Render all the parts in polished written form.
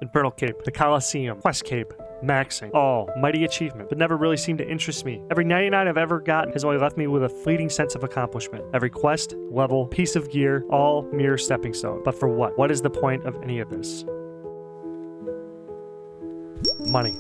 Infernal Cape, the Coliseum, Quest Cape, maxing. All mighty achievement, but never really seemed to interest me. Every 99 I've ever gotten has only left me with a fleeting sense of accomplishment. Every quest, level, piece of gear, all mere stepping stone. But for what? What is the point of any of this? Money.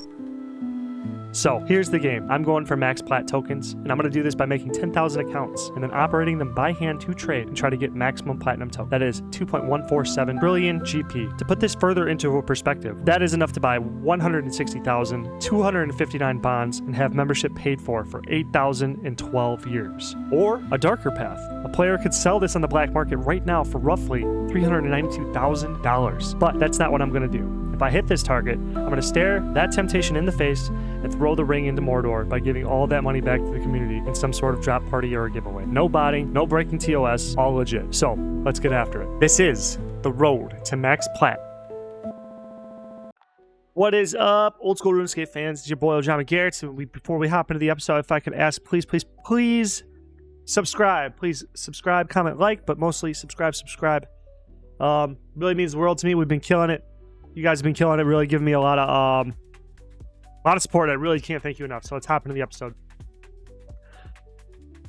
So here's the game. I'm going for max PLAT tokens, and I'm going to do this by making 10,000 accounts and then operating them by hand to trade and try to get maximum platinum token. That is 2.147 trillion GP. To put this further into a perspective, that is enough to buy 160,259 bonds and have membership paid for 8,012 years. Or a darker path. A player could sell this on the black market right now for roughly $392,000. But that's not what I'm going to do. If I hit this target, I'm going to stare that temptation in the face and throw the ring into Mordor by giving all of that money back to the community in some sort of drop party or a giveaway. No botting, no breaking TOS, all legit. So, let's get after it. This is the road to max PLAT. What is up, old school RuneScape fans? It's your boy, Ojama Garrett. So before we hop into the episode, if I could ask, please subscribe. Please subscribe, comment, like, but mostly subscribe. Really means the world to me. We've been killing it. You guys have been killing it, really giving me a lot of support. I really can't thank you enough. So let's hop into the episode.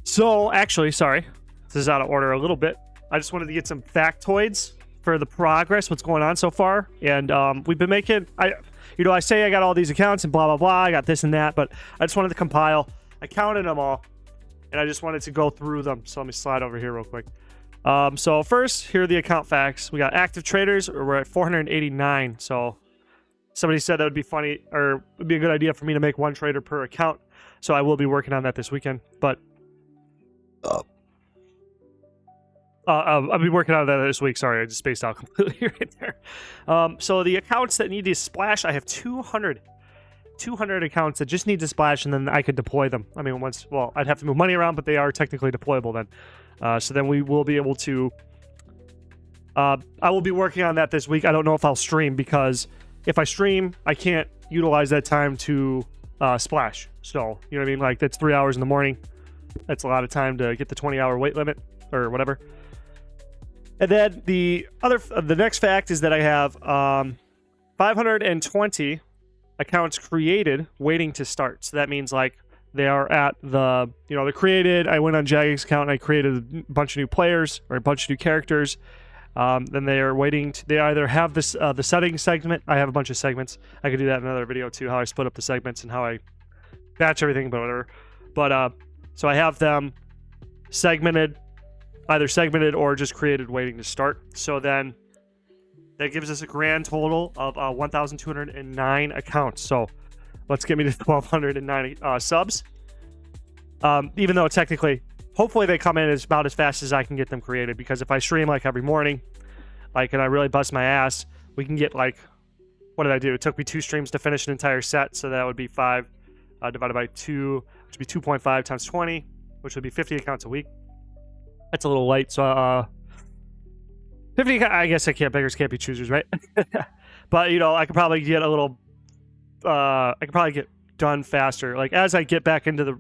So actually, sorry, this is out of order a little bit. I just wanted to get some factoids for the progress, what's going on so far. And we've been making, I say I got all these accounts and blah, blah, blah. I got this and that, but I just wanted to compile. I counted them all, and I just wanted to go through them. So let me slide over here real quick. So first, here are the account facts. We got active traders, or we're at 489. So somebody said that would be funny, or would be a good idea for me to make one trader per account. So I will be working on that this weekend. But I'll be working on that this week. Sorry, I just spaced out completely right there. So the accounts that need to splash, I have 200 accounts that just need to splash, and then I could deploy them. I mean, I'd have to move money around, but they are technically deployable then. So then we will be able to... I will be working on that this week. I don't know if I'll stream, because if I stream, I can't utilize that time to splash. So, you know what I mean? Like, that's 3 hours in the morning. That's a lot of time to get the 20-hour weight limit, or whatever. And then the next fact is that I have 520 accounts created waiting to start. So that means, like, they are at the, they're created. I went on Jagged's account and I created a bunch of new players or a bunch of new characters. Then they are waiting to, they either have this, the settings segment. I have a bunch of segments. I could do that in another video too, how I split up the segments and how I batch everything, but whatever. But, so I have them segmented, either segmented or just created waiting to start. So then that gives us a grand total of 1,209 accounts. So let's get me to 1,209 subs. Even though technically, hopefully they come in about as fast as I can get them created. Because if I stream like every morning, and I really bust my ass, we can get like, what did I do? It took me 2 streams to finish an entire set. So that would be 5 divided by 2, which would be 2.5 times 20, which would be 50 accounts a week. That's a little light. So 50, I guess beggars can't be choosers, right? But, I could probably get a little... I could probably get done faster. Like, as I get back into the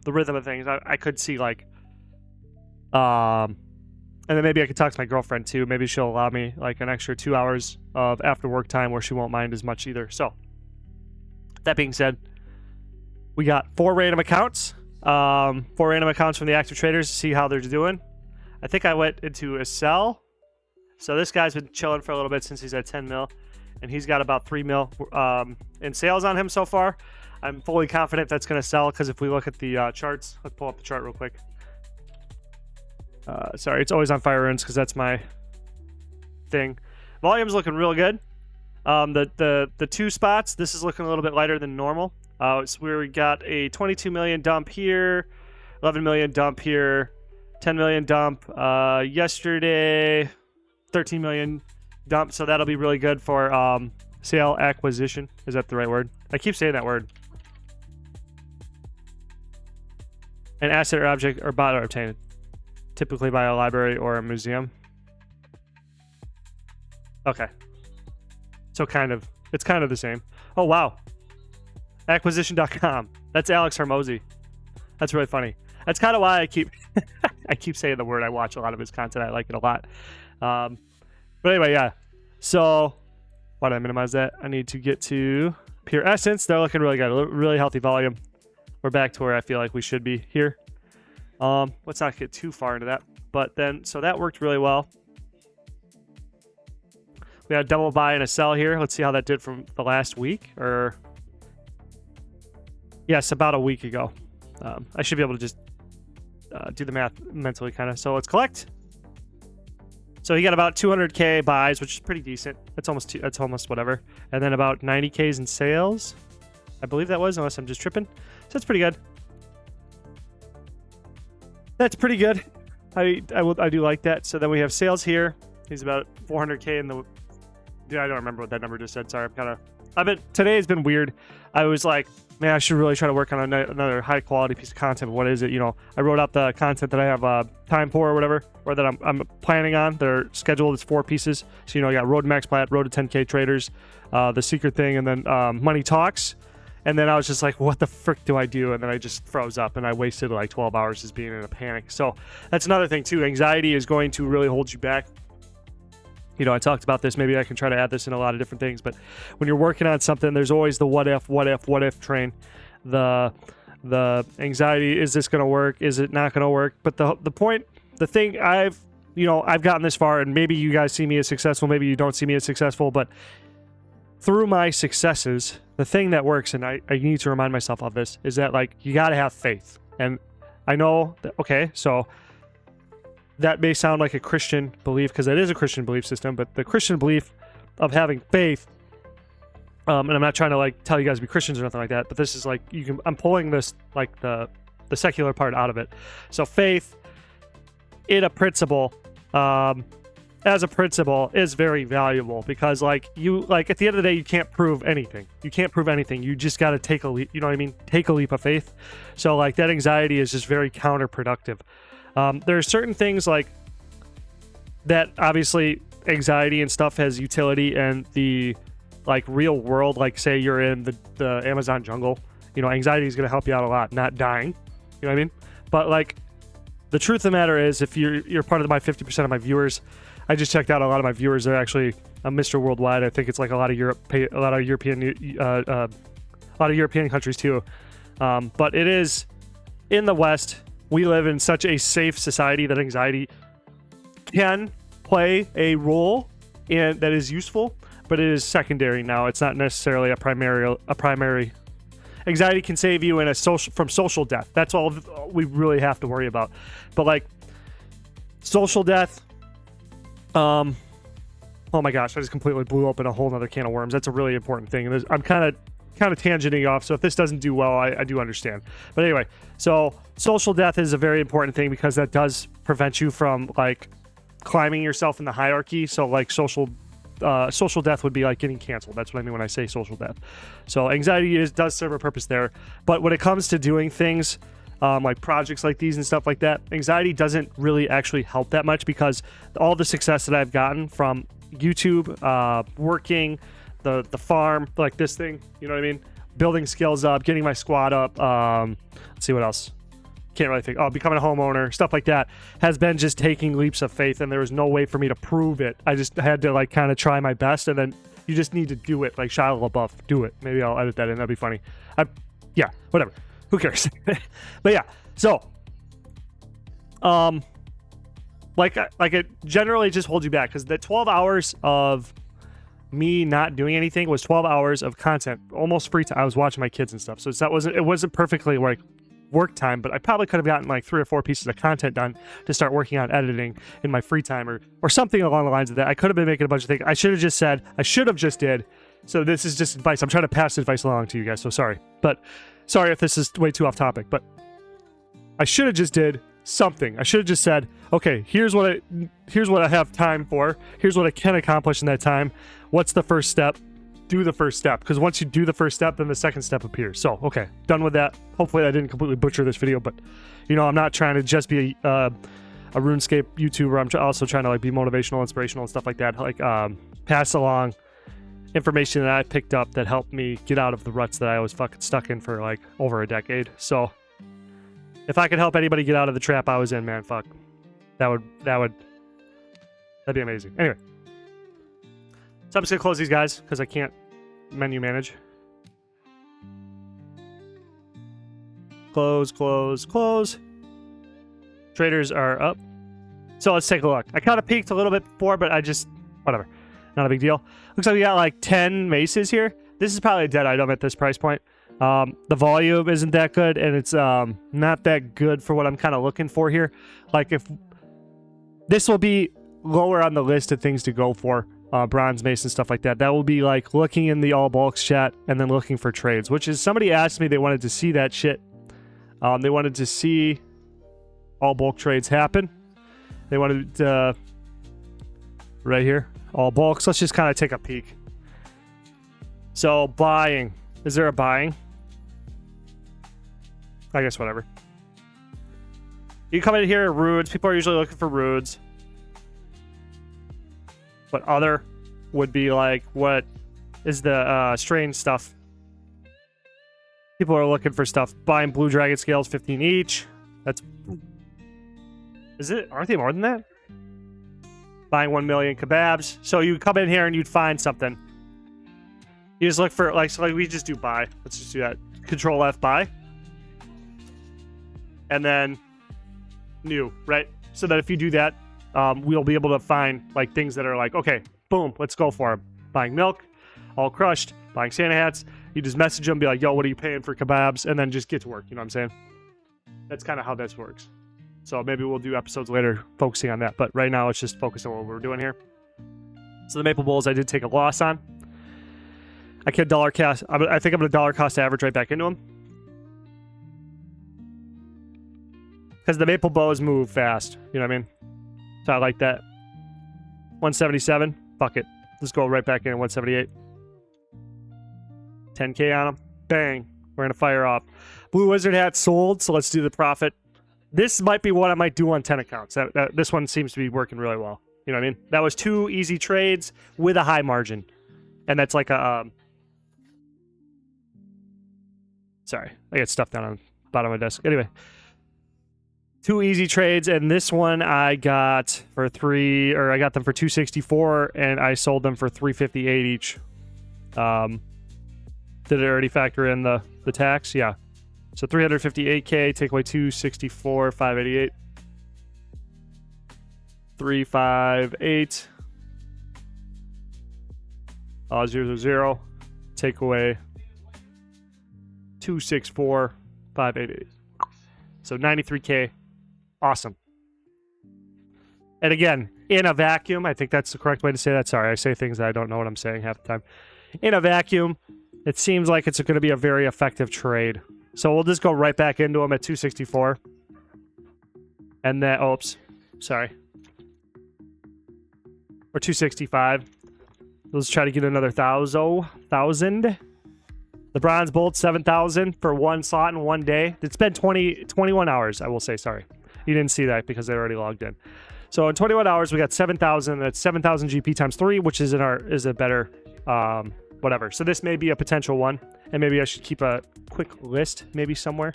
rhythm of things, I could see, like... and then maybe I could talk to my girlfriend, too. Maybe she'll allow me, like, an extra 2 hours of after-work time where she won't mind as much either. So, that being said, we got 4 random accounts. 4 random accounts from the active traders to see how they're doing. I think I went into a sell. So this guy's been chilling for a little bit since he's at 10 mil. And he's got about 3 mil in sales on him so far. I'm fully confident that's going to sell, because if we look at the charts, let's pull up the chart real quick. Sorry, it's always on Fire Runes because that's my thing. Volume's looking real good. The 2 spots, this is looking a little bit lighter than normal. So we got a 22 million dump here, 11 million dump here, 10 million dump yesterday, 13 million dump. So that'll be really good for sale acquisition. Is that the right word? I keep saying that word. An asset or object or bot are obtained, typically by a library or a museum. Okay. So it's kind of the same. Oh, wow. Acquisition.com. That's Alex Hermosi. That's really funny. That's kind of why I keep I keep saying the word. I watch a lot of his content. I like it a lot. But anyway, yeah. So Why did I minimize that? I need to get to pure essence. They're looking really good. Really healthy volume. We're back to where I feel like we should be here. Let's not get too far into that. But then, so that worked really well. We had a double buy and a sell here. Let's see how that did from the last week. Or yes, about a week ago. I should be able to just do the math mentally kind of. So let's collect. So he got about 200K buys, which is pretty decent. That's almost whatever. And then about 90Ks in sales. I believe that was, unless I'm just tripping. So that's pretty good. That's pretty good. I do like that. So then we have sales here. He's about 400K in the... Dude, I don't remember what that number just said. Sorry, today has been weird. I was like, man, I should really try to work on another high quality piece of content. What is it? You know, I wrote out the content that I have time for or whatever, or that I'm planning on. They're scheduled as 4 pieces. So, you know, I got Road to Max Plat, Road to 10K Traders, The Secret Thing, and then Money Talks. And then I was just like, what the frick do I do? And then I just froze up and I wasted like 12 hours just being in a panic. So that's another thing too. Anxiety is going to really hold you back. You know, I talked about this. Maybe I can try to add this in a lot of different things. But when you're working on something, there's always the what if train. The anxiety, is this going to work? Is it not going to work? But the thing I've gotten this far, and maybe you guys see me as successful, maybe you don't see me as successful, but through my successes, the thing that works, and I need to remind myself of this, is that like you got to have faith. And I know that, okay, so that may sound like a Christian belief because it is a Christian belief system, but the Christian belief of having faith, and I'm not trying to like tell you guys to be Christians or nothing like that, but this is like I'm pulling this like the secular part out of it. So faith in a principle, as a principle, is very valuable because like at the end of the day, you can't prove anything. You just got to take a leap. You know what I mean? Take a leap of faith. So like that anxiety is just very counterproductive. There are certain things like that. Obviously, anxiety and stuff has utility, and the like real world, like say you're in the Amazon jungle, you know, anxiety is going to help you out a lot, not dying. You know what I mean? But like the truth of the matter is, if you're part of my 50% of my viewers, I just checked out a lot of my viewers. They're actually Mr. Worldwide. I think it's like a lot of European countries too. But it is in the West. We live in such a safe society that anxiety can play a role in that is useful, but it is secondary now. It's not necessarily a primary. Anxiety can save you from social death. That's all we really have to worry about. But like social death, oh my gosh, I just completely blew open a whole nother can of worms. That's a really important thing. And I'm kind of tangenting off, so if this doesn't do well, I do understand. But anyway, so social death is a very important thing because that does prevent you from like climbing yourself in the hierarchy. So like social death would be like getting canceled. That's what I mean when I say social death. So anxiety does serve a purpose there. But when it comes to doing things like projects like these and stuff like that, anxiety doesn't really actually help that much because all the success that I've gotten from YouTube, working, the farm, like this thing, you know what I mean? Building skills up, getting my squad up. Let's see what else. Can't really think. Oh, becoming a homeowner, stuff like that has been just taking leaps of faith, and there was no way for me to prove it. I just had to like kind of try my best, and then you just need to do it. Like Shia LaBeouf, do it. Maybe I'll edit that in. That'd be funny. Yeah, whatever. Who cares? But yeah, so like it generally just holds you back because the 12 hours of me not doing anything was 12 hours of content, almost free time. I was watching my kids and stuff, so it wasn't perfectly like work time, but I probably could have gotten like 3 or 4 pieces of content done to start working on editing in my free time or something along the lines of that. I could have been making a bunch of things. I should have just did. So this is just advice. I'm trying to pass advice along to you guys, so sorry. But sorry if this is way too off topic, but I should have just did something. I should have just said, okay, here's what I have time for. Here's what I can accomplish in that time. What's the first step? Do the first step, because once you do the first step, then the second step appears. So, okay, done with that. Hopefully I didn't completely butcher this video, but you know, I'm not trying to just be a RuneScape YouTuber. I'm also trying to like be motivational, inspirational, and stuff like that. Like pass along information that I picked up that helped me get out of the ruts that I was fucking stuck in for like over a decade. So if I could help anybody get out of the trap I was in, man, fuck, that'd be amazing. Anyway, So I'm just gonna close these guys because I can't menu manage. Close, close, close. Traders are up. So let's take a look. I kind of peeked a little bit before, but I just, whatever. Not a big deal. Looks like we got like 10 maces here. This is probably a dead item at this price point. The volume isn't that good, and it's not that good for what I'm kind of looking for here. Like, if this will be lower on the list of things to go for, bronze mace and stuff like that. That will be like looking in the all bulks chat and then looking for trades, which is, somebody asked me they wanted to see that shit. They wanted to see all bulk trades happen. They wanted right here, all bulks. Let's just kind of take a peek. So buying, is there a buying? I guess whatever. You come in here, roods. People are usually looking for roods. But other would be like, what is the strange stuff? People are looking for stuff. Buying blue dragon scales, 15 each. That's... Is it? Aren't they more than that? Buying 1 million kebabs. So you come in here and you'd find something. You just look for, like, so like we just do buy. Let's just do that. Control F, buy. And then new, right? So that if you do that, we'll be able to find like things that are like, okay, boom, let's go for them. Buying milk, all crushed, buying Santa hats. You just message them, be like, yo, what are you paying for kebabs? And then just get to work, you know what I'm saying? That's kind of how this works. So maybe we'll do episodes later focusing on that. But right now, let's just focus on what we're doing here. So the Maple Bulls, I did take a loss on. I can dollar cost. I think I'm going to dollar cost average right back into them. Because the Maple Bows move fast. You know what I mean? So I like that. 177. Fuck it. Let's go right back in at 178. 10K on them. Bang. We're going to fire off. Blue Wizard hat sold, so let's do the profit. This might be what I might do on 10 accounts. This one seems to be working really well. You know what I mean? That was 2 easy trades with a high margin. And that's like a... Sorry. I got stuff down on the bottom of my desk. Anyway. 2 easy trades, and this one I got for I got them for 264, and I sold them for 358 each. Did it already factor in the tax? Yeah. So 358K, take away 264, 588. 358. 000. Take away 264, 588. So 93K. Awesome. And again, in a vacuum, I think that's the correct way to say that. Sorry, I say things that I don't know what I'm saying half the time. In a vacuum, it seems like it's going to be a very effective trade. So we'll just go right back into them at 264. And then, oops, sorry. Or 265. Let's try to get another 1,000. The Bronze Bolt, 7,000 for one slot in one day. It's been 21 hours, I will say, sorry. You didn't see that because they already logged in. So in 21 hours, we got 7,000. That's 7,000 GP times 3, which is a better whatever. So this may be a potential one, and maybe I should keep a quick list maybe somewhere.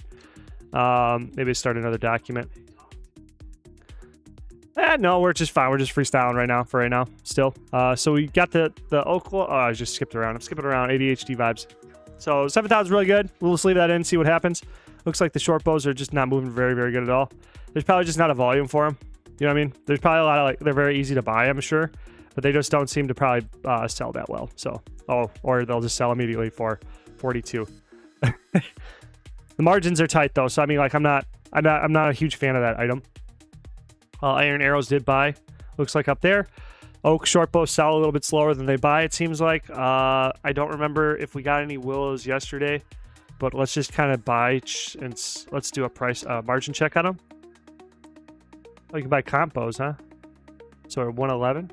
Maybe start another document. No, we're just fine. We're just freestyling right now for right now still. So we got the Oklahoma. Oh, I just skipped around. I'm skipping around. ADHD vibes. So 7,000 is really good. We'll just leave that in, see what happens. Looks like the short bows are just not moving very, very good at all. There's probably just not a volume for them. You know what I mean? There's probably a lot of, like, they're very easy to buy, I'm sure. But they just don't seem to probably sell that well. So, or they'll just sell immediately for 42. The margins are tight though. So, I mean, like, I'm not a huge fan of that item. Iron Arrows did buy. Looks like up there. Oak short bows sell a little bit slower than they buy, it seems like. I don't remember if we got any willows yesterday. But let's just kind of buy and let's do a price margin check on them. Oh, you can buy comp bows, huh? So 111.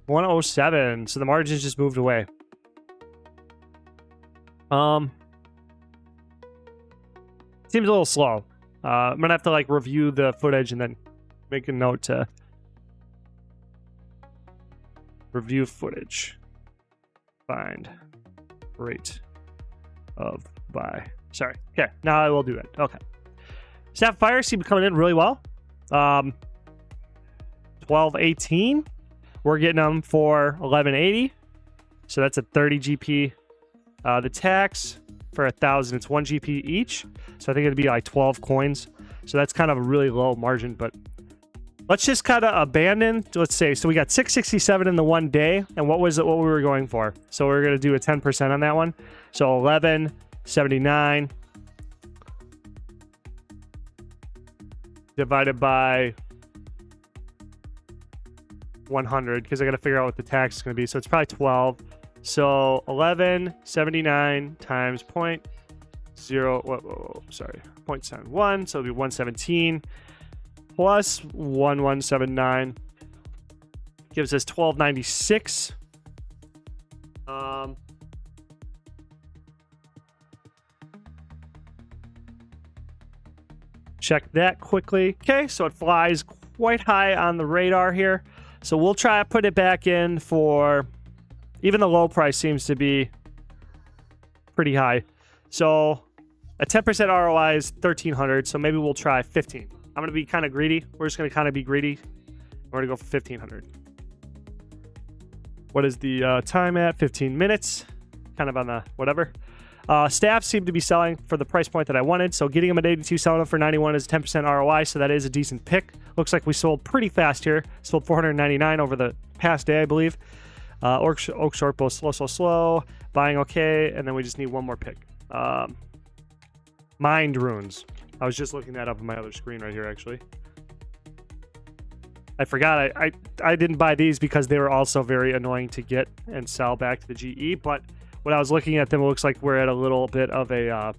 $107. So the margins just moved away. Seems a little slow. I'm gonna have to like review the footage and then make a note to review footage. Find rate of buy. Sorry. Okay, now I will do it. Okay. Sapphire seem to be coming in really well. 1218. We're getting them for 1180. So that's a 30 GP. The tax for 1,000, it's 1 GP each. So I think it'd be like 12 coins. So that's kind of a really low margin, but let's just kind of abandon, let's say, so we got 667 in the 1 day, and what was it, what we were going for? So we're going to do a 10% on that one. So 1179 divided by 100, because I got to figure out what the tax is going to be. So it's probably 12. So 1179 times 0.71, so it'll be 117 plus 1179 gives us 1296. Check that quickly. Okay, so it flies quite high on the radar here. So we'll try to put it back in for, even the low price seems to be pretty high. So a 10% ROI is 1,300, so maybe we'll try 15. I'm going to be kind of greedy. We're just going to kind of be greedy. We're going to go for 1,500. What is the time at? 15 minutes. Kind of on the whatever. Staff seem to be selling for the price point that I wanted. So getting them at 82, selling them for 91 is a 10% ROI. So that is a decent pick. Looks like we sold pretty fast here. Sold 499 over the past day, I believe. Oak short, both slow. Buying okay. And then we just need one more pick. Mind runes. I was just looking that up on my other screen right here, actually. I forgot. I didn't buy these because they were also very annoying to get and sell back to the GE. But when I was looking at them, it looks like we're at a little bit of a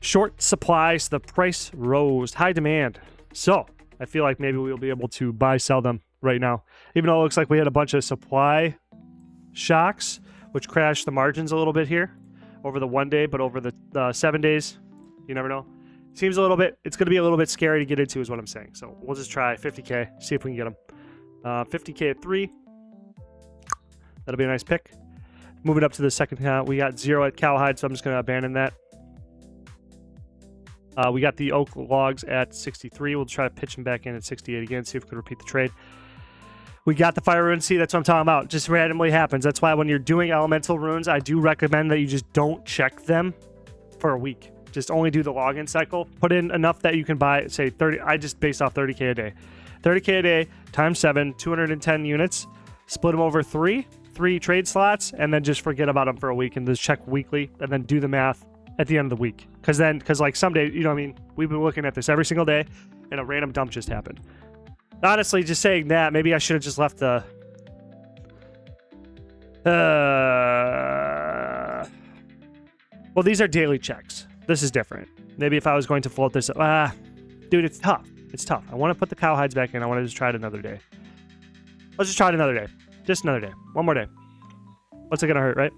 short supply. So the price rose. High demand. So I feel like maybe we'll be able to sell them right now. Even though it looks like we had a bunch of supply shocks, which crashed the margins a little bit here over the 1 day, but over the 7 days, you never know. Seems a little bit, it's going to be a little bit scary to get into is what I'm saying. So we'll just try 50K, see if we can get them. 50K at 3. That'll be a nice pick. Moving up to the second count, we got 0 at Cowhide, so I'm just going to abandon that. We got the oak logs at 63. We'll try to pitch them back in at 68 again, see if we can repeat the trade. We got the fire rune. See, that's what I'm talking about. Just randomly happens. That's why when you're doing elemental runes, I do recommend that you just don't check them for a week. Just only do the login cycle. Put in enough that you can buy, say, 30. I just based off 30K a day. 30K a day times 7, 210 units. Split them over three trade slots, and then just forget about them for a week and just check weekly, and then do the math at the end of the week. Because like someday, you know what I mean? We've been looking at this every single day, and a random dump just happened. Honestly, just saying that, maybe I should have just left the... Well, these are daily checks. This is different. Maybe if I was going to float this... dude, it's tough. It's tough. I want to put the cowhides back in. I want to just try it another day. Let's just try it another day. Just another day. One more day. What's it going to hurt, right?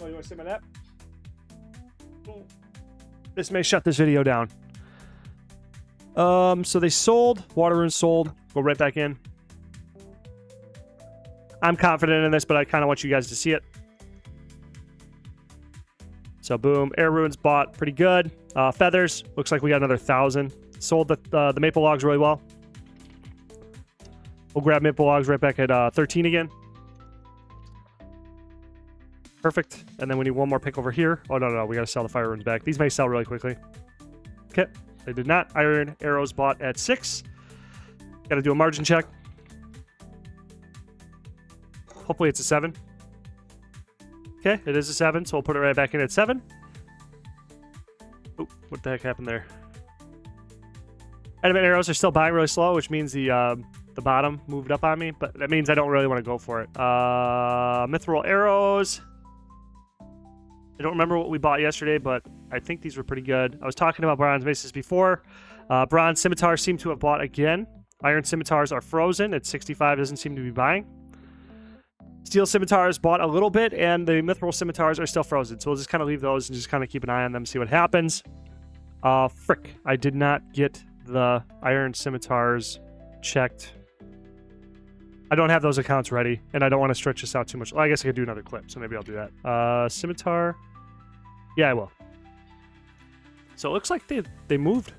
Oh, you want to sit my nap? This may shut this video down. So they sold. Water rune sold. Go right back in. I'm confident in this, but I kind of want you guys to see it. So boom. Air runes bought pretty good. Feathers. Looks like we got another 1,000. Sold the maple logs really well. We'll grab maple logs right back at 13 again. Perfect. And then we need one more pick over here. Oh, no. We got to sell the fire runes back. These may sell really quickly. Okay. They did not. Iron arrows bought at 6. Got to do a margin check. Hopefully it's a 7. Okay, it is a 7, so we'll put it right back in at 7. Oh, what the heck happened there? Adamant arrows are still buying really slow, which means the bottom moved up on me, but that means I don't really want to go for it. Mithril arrows. I don't remember what we bought yesterday, but I think these were pretty good. I was talking about bronze maces before. Bronze scimitars seem to have bought again. Iron scimitars are frozen at 65, doesn't seem to be buying. Steel scimitars bought a little bit, and the mithril scimitars are still frozen. So we'll just kind of leave those and just kind of keep an eye on them, see what happens. Frick, I did not get the iron scimitars checked. I don't have those accounts ready, and I don't want to stretch this out too much. Well, I guess I could do another clip, so maybe I'll do that. Scimitar. Yeah, I will. So it looks like they moved.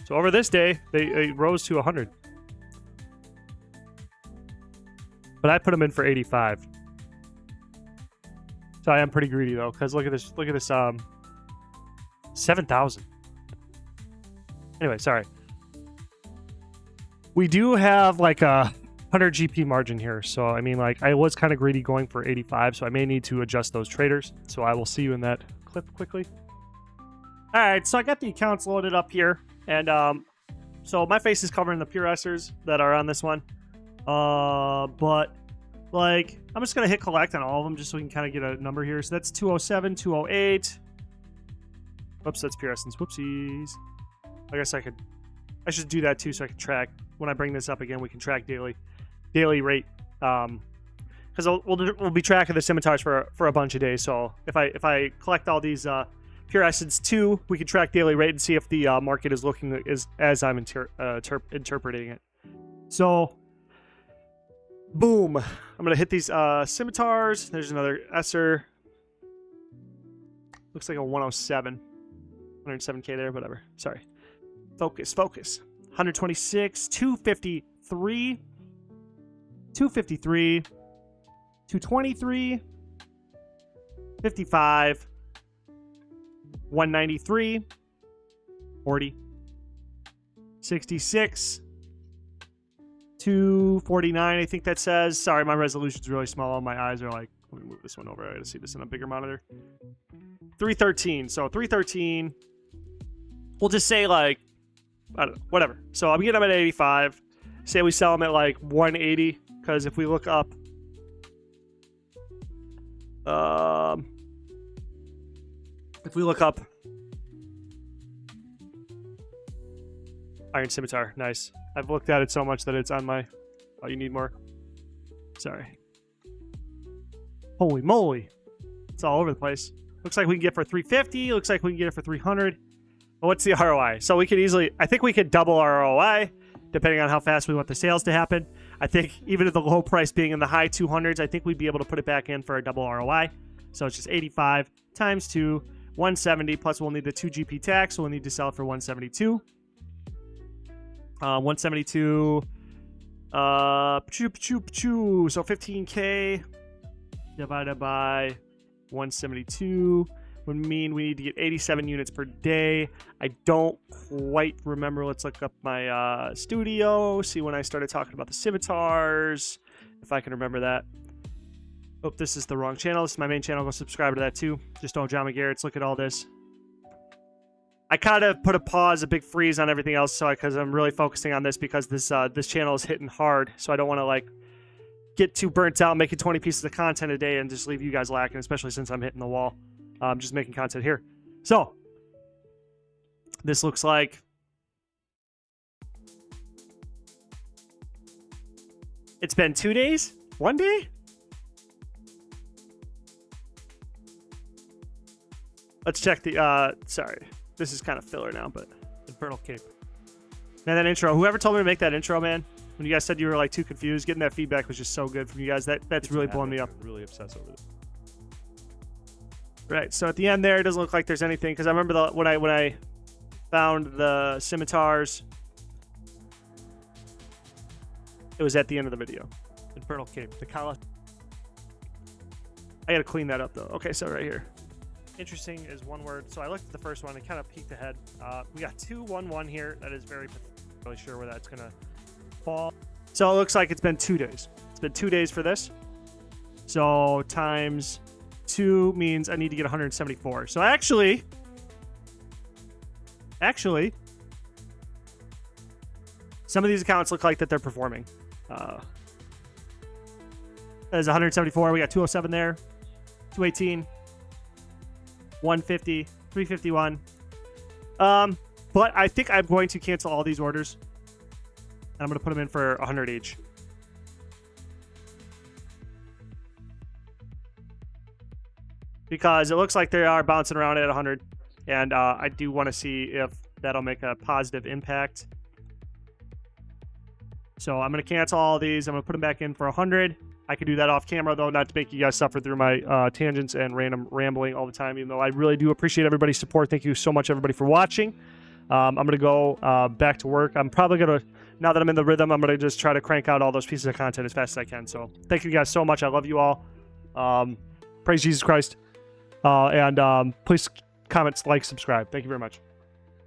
So over this day, they rose to 100. But I put them in for 85. So I am pretty greedy though, because look at this 7,000. Anyway, sorry. We do have like a 100 GP margin here. So I mean, like, I was kind of greedy going for 85, so I may need to adjust those traders. So I will see you in that clip quickly. All right, so I got the accounts loaded up here, and so my face is covering the pure Sers that are on this one. But like, I'm just gonna hit collect on all of them just so we can kind of get a number here. So that's 207, 208. Whoops, that's pure Essence. Whoopsies. I guess I should do that too so I can track. When I bring this up again, we can track daily rate. Because we'll be tracking the scimitars for a bunch of days. So if I collect all these pure Essence 2, we can track daily rate and see if the market is looking as I'm interpreting it. So, boom. I'm going to hit these scimitars. There's another Esser. Looks like a 107. 107K there, whatever. Sorry. Focus. 126, 253, 253, 223, 55, 193, 40, 66, 249, I think that says. Sorry, my resolution's really small. My eyes are like, let me move this one over. I gotta see this in a bigger monitor. 313. So 313. We'll just say like, I don't know, whatever. So I'm getting them at 85. Say we sell them at like 180, because if we look up, Iron Scimitar, nice. I've looked at it so much that it's on my. Oh, you need more. Sorry. Holy moly, it's all over the place. Looks like we can get it for 350. Looks like we can get it for 300. But what's the ROI? So we could easily, I think we could double our ROI depending on how fast we want the sales to happen. I think even at the low price being in the high 200s, I think we'd be able to put it back in for a double ROI. So it's just 85 times 2, 170, plus we'll need the 2 GP tax, so we'll need to sell it for 172. 172, so 15K divided by 172 would mean we need to get 87 units per day. I don't quite remember. Let's look up my studio, see when I started talking about the scimitars, if I can remember that. Oh, this is the wrong channel. This is my main channel. Go subscribe to that too. Just don't John McGarrett's. Look at all this. I kind of put a pause, a big freeze on everything else, so because I'm really focusing on this because this channel is hitting hard. So I don't want to like get too burnt out making 20 pieces of content a day and just leave you guys lacking, especially since I'm hitting the wall. I'm just making content here. So this looks like it's been 2 days, 1 day. Let's check the sorry. This is kind of filler now, but Infernal Cape. Man, that intro. Whoever told me to make that intro, man, when you guys said you were like too confused, getting that feedback was just so good from you guys. That's really blown me up. Really obsessed over it. Right. So at the end there, it doesn't look like there's anything because I remember when I found the scimitars, it was at the end of the video. Infernal Cape. The Kala. I gotta clean that up though. Okay, so right here. Interesting is one word. So I looked at the first one and kind of peeked ahead. We got 211 here. That is very really sure where that's gonna fall. So it looks like it's been 2 days. It's been 2 days for this. So times 2 means I need to get 174. So actually, some of these accounts look like that they're performing. There's 174. We got 207 there, 218. 150, 351. But I think I'm going to cancel all these orders. And I'm going to put them in for 100 each. Because it looks like they are bouncing around at 100. And I do want to see if that'll make a positive impact. So I'm going to cancel all these. I'm going to put them back in for 100. I could do that off camera, though, not to make you guys suffer through my tangents and random rambling all the time, even though I really do appreciate everybody's support. Thank you so much, everybody, for watching. I'm going to go back to work. I'm probably going to, now that I'm in the rhythm, I'm going to just try to crank out all those pieces of content as fast as I can. So thank you guys so much. I love you all. Praise Jesus Christ. And please comment, like, subscribe. Thank you very much.